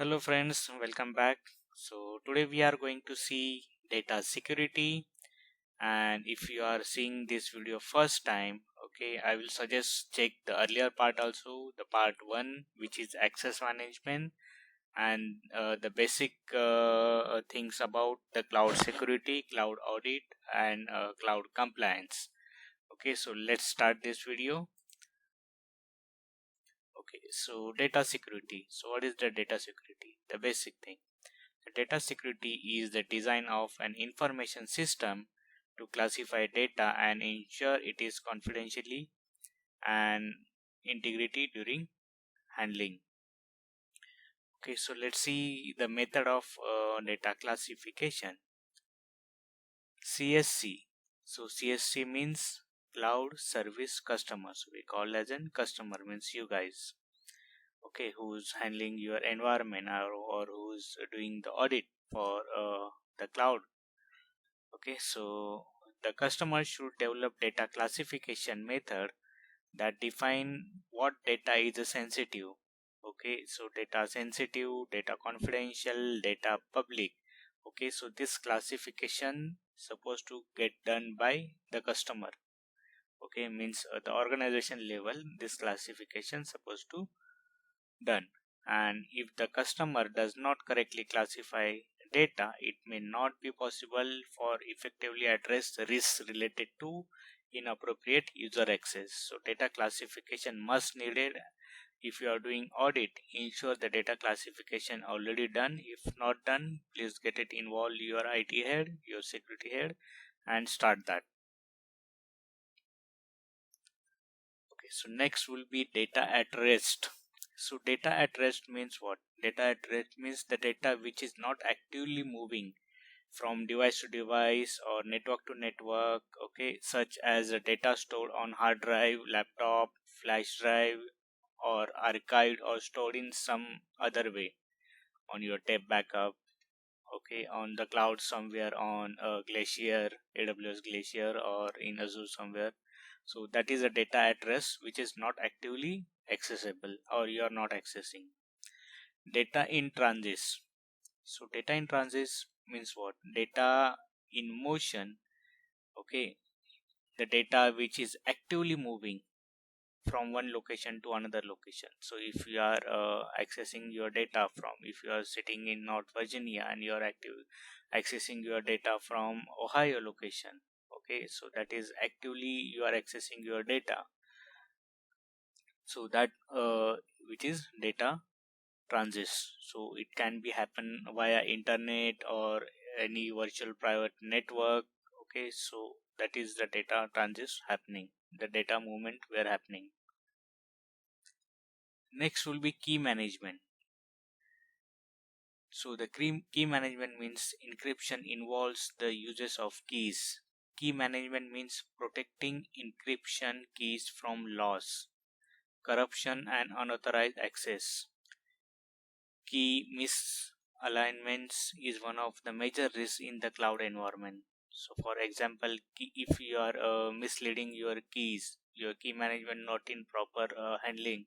Hello friends, welcome back. So today we are going to see data security, and if you are seeing this video first time, okay, I will suggest check the earlier part also, the part 1 which is access management and the basic things about the cloud security, cloud audit and cloud compliance. Okay, so let's start this video. Okay, so data security. So what is the data security? The basic thing. Data security is the design of an information system to classify data and ensure it is confidentially and integrity during handling. Okay, so let's see the method of data classification. CSC. So CSC means Cloud Service Customer. So we call as an customer means you guys. Okay, who's handling your environment or who's doing the audit for the cloud. Okay, so the customer should develop data classification method that define what data is sensitive. Okay, so data sensitive, data confidential, data public. Okay, so this classification supposed to get done by the customer. Okay, means at the organization level this classification supposed to done, and if the customer does not correctly classify data, it may not be possible for effectively address the risks related to inappropriate user access. So data classification must needed. If you are doing audit, ensure the data classification already done. If not done, please get it involve your IT head, your security head, and start that. Okay, so next will be data at rest. So data at rest means what? Data at rest means the data which is not actively moving from device to device or network to network, okay, such as the data stored on hard drive, laptop, flash drive, or archived or stored in some other way on your tape backup, okay, on the cloud somewhere on Glacier, AWS Glacier, or in Azure somewhere. So that is a data at rest which is not actively accessible or you are not accessing. Data in transit. So data in transit means what? Data in motion. Okay, the data which is actively moving from one location to another location. So if you are accessing your data from, if you are sitting in North Virginia and you are accessing your data from Ohio location, okay, so that is actively you are accessing your data. So that which is data transit. So it can be happen via internet or any virtual private network. Okay, so that is the data transit happening, the data movement were happening. Next will be key management. So the key management means encryption involves the uses of keys. Key management means protecting encryption keys from loss, corruption and unauthorized access. Key misalignments is one of the major risks in the cloud environment. So for example, if you are misleading your keys, your key management not in proper handling,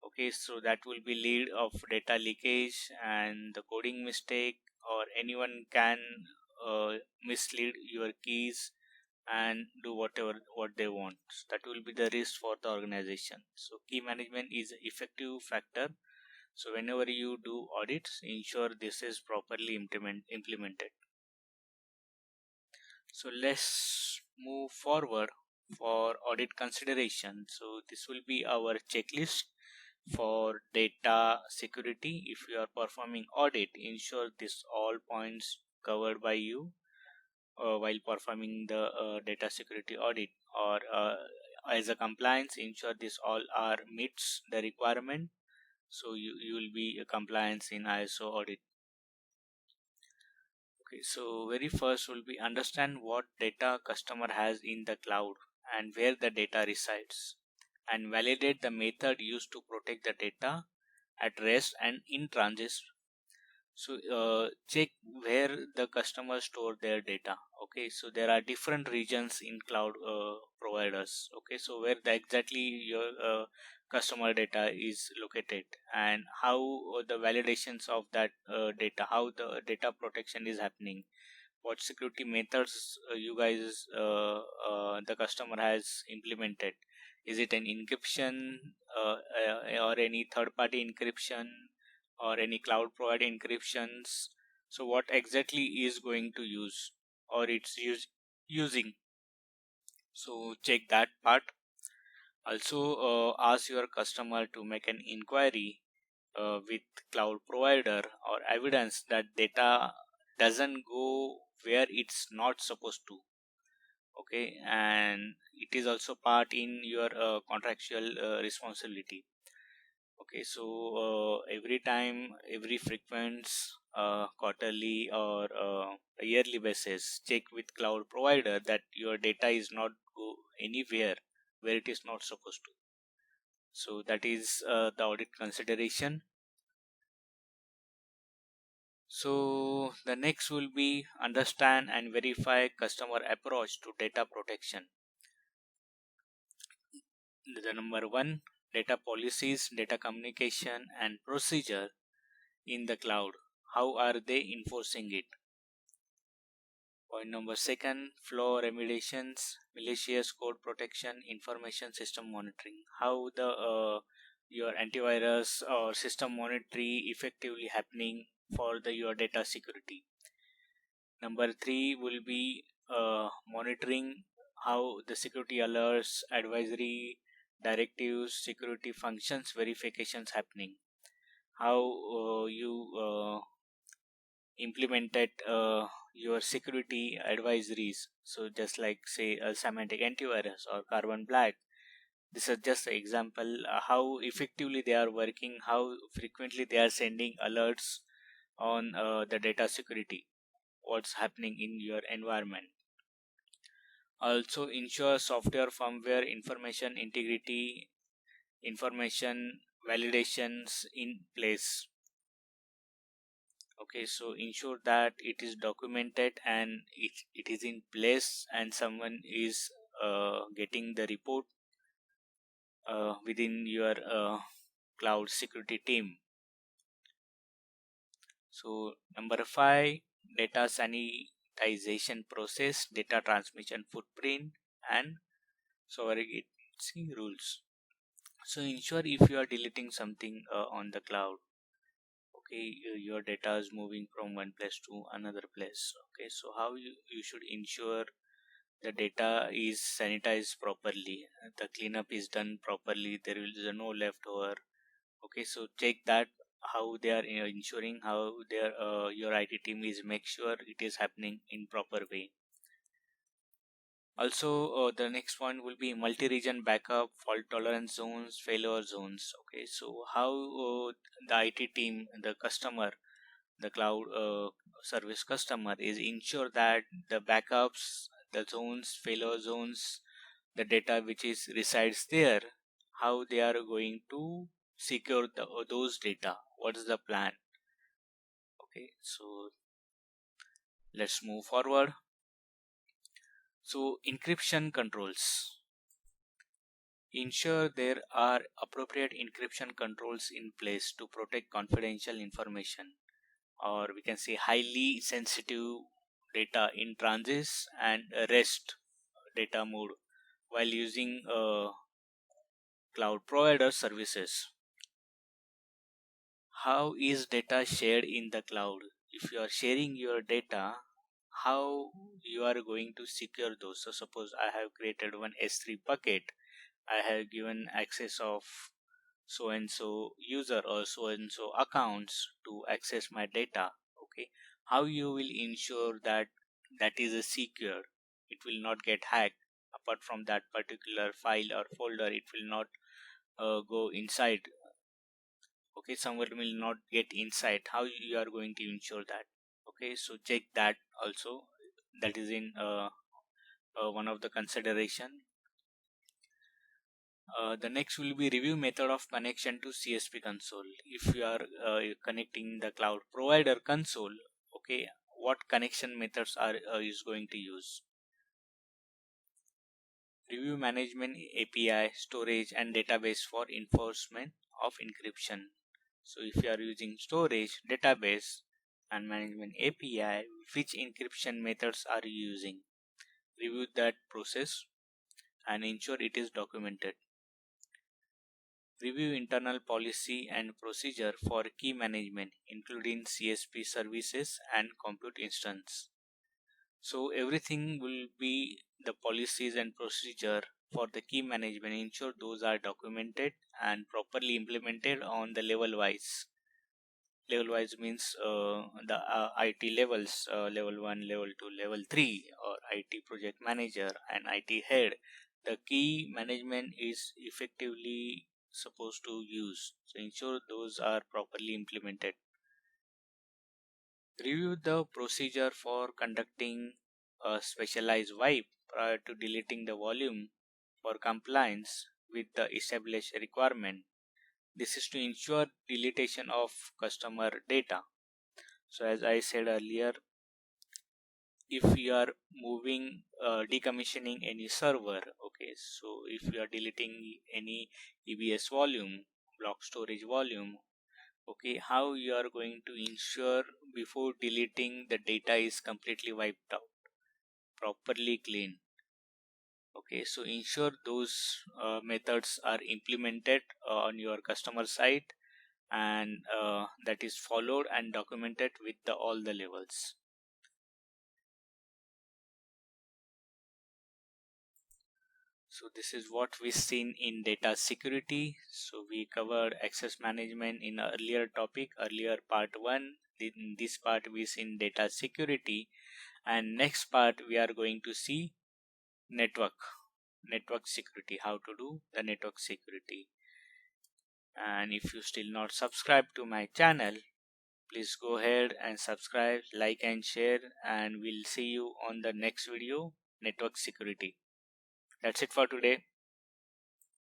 okay, so that will be lead of data leakage and the coding mistake, or anyone can mislead your keys and do whatever what they want. So that will be the risk for the organization. So key management is an effective factor. So whenever you do audits, ensure this is properly implemented. So let's move forward for audit consideration. So this will be our checklist for data security. If you are performing audit, ensure this all points covered by you while performing the data security audit, or as a compliance, ensure this all are meets the requirement. So you will be a compliance in ISO audit. Okay, so very first will be understand what data customer has in the cloud and where the data resides, and validate the method used to protect the data at rest and in transit. So check where the customers store their data. Okay, so there are different regions in cloud providers. Okay, so where the exactly your customer data is located, and how the validations of that data, how the data protection is happening, what security methods you guys the customer has implemented. Is it an encryption, or any third party encryption, or any cloud provided encryptions? So what exactly is going to use, or using? So check that part. Also ask your customer to make an inquiry with cloud provider, or evidence that data doesn't go where it's not supposed to. Okay, and it is also part in your contractual responsibility. Okay, so every time, every frequent quarterly or a yearly basis, check with cloud provider that your data is not go anywhere where it is not supposed to. So that is the audit consideration. So the next will be understand and verify customer approach to data protection. The number one, data policies, data communication and procedure in the cloud. How are they enforcing it? Point number second, flaw remediations, malicious code protection, information system monitoring. How the your antivirus or system monitoring effectively happening for the your data security. Number three will be monitoring how the security alerts, advisory, directives, security functions, verifications happening. How you implemented your security advisories. So just like say a Symantec antivirus or Carbon Black. This is just an example how effectively they are working, how frequently they are sending alerts on the data security, what's happening in your environment. Also ensure software, firmware, information integrity, information validations in place. Okay, so ensure that it is documented and it is in place, and someone is getting the report within your cloud security team. So number five, data sanitization process, data transmission footprint and sovereignty rules. So ensure if you are deleting something on the cloud, okay, your data is moving from one place to another place. Okay, so how you should ensure the data is sanitized properly, the cleanup is done properly, there is no leftover. Okay, so check that how they are ensuring, how their your IT team is make sure it is happening in proper way. Also the next one will be multi-region backup, fault tolerance zones, failure zones. Okay, so how the IT team, the customer, the cloud service customer is ensure that the backups, the zones, failure zones, the data which is resides there, how they are going to secure those data, what is the plan. Okay, so let's move forward. So encryption controls, ensure there are appropriate encryption controls in place to protect confidential information, or we can say highly sensitive data in transit and rest data mode while using cloud provider services. How is data shared in the cloud? If you are sharing your data, how you are going to secure those? So suppose I have created one S3 bucket, I have given access of so and so user or so and so accounts to access my data. Okay, how you will ensure that that is a secure, it will not get hacked. Apart from that particular file or folder, it will not go inside. Okay, someone will not get inside. How you are going to ensure that? Okay, so check that also, that is in one of the consideration. The next will be review method of connection to CSP console. If you are connecting the cloud provider console, okay, what connection methods are is going to use? Review management API, storage and database for enforcement of encryption. So if you are using storage, database and management API, which encryption methods are you using? Review that process and ensure it is documented. Review internal policy and procedure for key management, including CSP services and compute instance. So everything will be the policies and procedure for the key management. Ensure those are documented and properly implemented on the level wise. Level wise means the IT levels, level 1, level 2, level 3, or IT project manager and IT head. The key management is effectively supposed to use. So ensure those are properly implemented. Review the procedure for conducting a specialized wipe prior to deleting the volume for compliance with the established requirement. This is to ensure deletion of customer data. So as I said earlier, if you are moving decommissioning any server, okay, so if you are deleting any EBS volume, block storage volume, okay, how you are going to ensure before deleting the data is completely wiped out, properly clean. Okay, so ensure those methods are implemented on your customer side, and that is followed and documented with all the levels. So this is what we seen in data security. So we covered access management in earlier topic, earlier part 1. In this part we seen data security, and next part we are going to see network security, how to do the network security. And if you still not subscribed to my channel, please go ahead and subscribe, like and share, and we'll see you on the next video, network security. That's it for today.